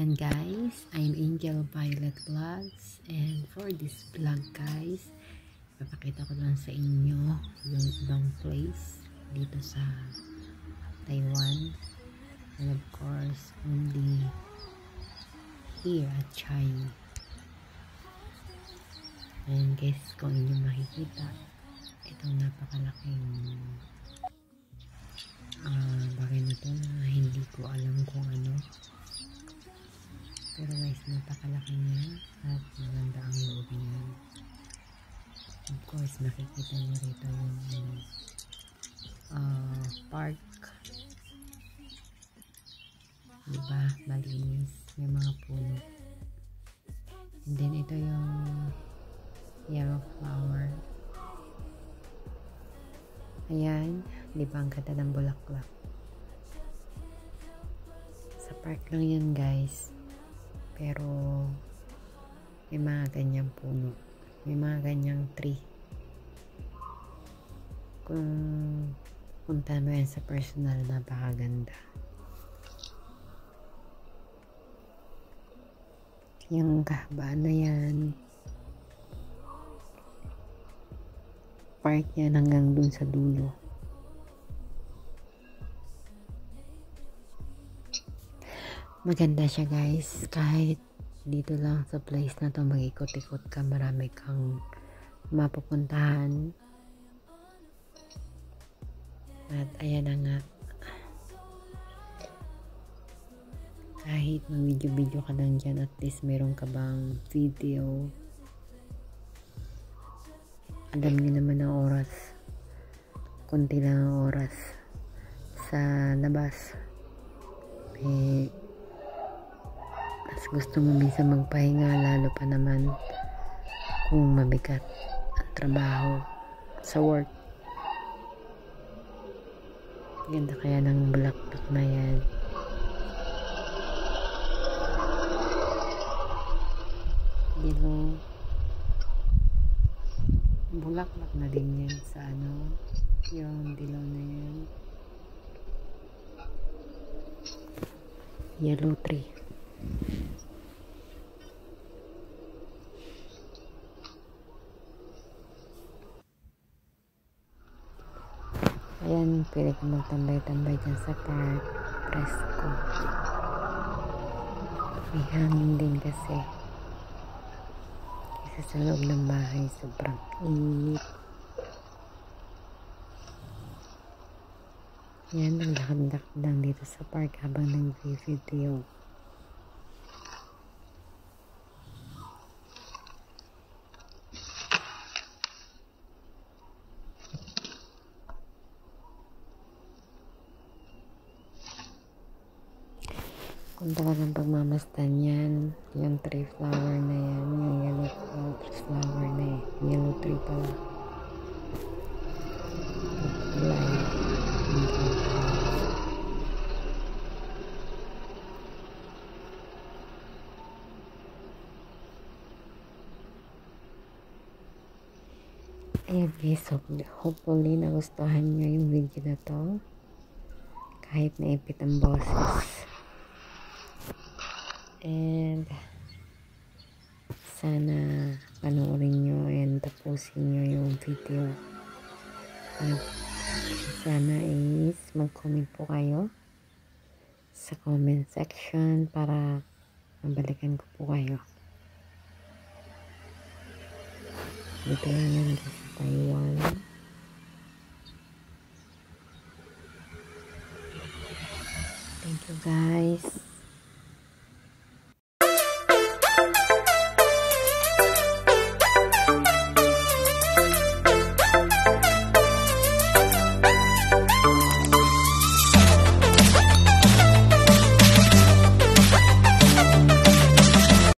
Ayan guys, I'm Angel Violet Vlogs, and for this vlog guys, papakita ko lang sa inyo yung ibang place dito sa Taiwan, and of course only here at Chai. And guys, kung inyo makikita itong napakalaking bagay na to na hindi ko alam kung ano, pero guys, napakalaki niya at maganda ang loob niya. Of course, makikita niyo rito yung park, diba, malinis, may mga puno. And then ito yung yellow flower. Ayan, diba ang ganda ng bulaklak. Sa park lang yan guys, pero may mga ganyang puno, may mga ganyang tree. Kung punta mo yan sa personal, napakaganda. Yung kahabaan na yan, park yan hanggang dun sa dulo. Maganda siya guys, kahit dito lang sa place na to mag-ikot-ikot ka, marami kang mapupuntahan. At ayan na nga, kahit mag-video-video ka lang dyan, at least meron ka bang video. Alam niyo naman ang oras, konti lang ang oras sa labas. Mas gusto mo minsan magpahinga, lalo pa naman kung mabigat ang trabaho sa work. Ganda kaya ng bulaklak na yan. Yellow bulaklak na din yan sa ano, yung dilaw na yan, yellow tree. Ayan, pwede ka magtambay-tambay dyan sa park, presko. May hangin din kasi sa loob ng bahay sobrang init. Yan, naglakad-lakad lang dito sa park habang nag-video. Kung talagang pagmamasdan yan, yung tree flower na yan, yung yellow flower na yan, yellow tree pala. Ayan guys, hopefully nagustuhan nyo yung video na to, kahit naipit ang boses. And sana panoorin nyo and tapusin nyo yung video. At sana is mag-comment po kayo sa comment section para mabalikan ko po kayo. Dito lang yan sa Taiwan. Thank you guys.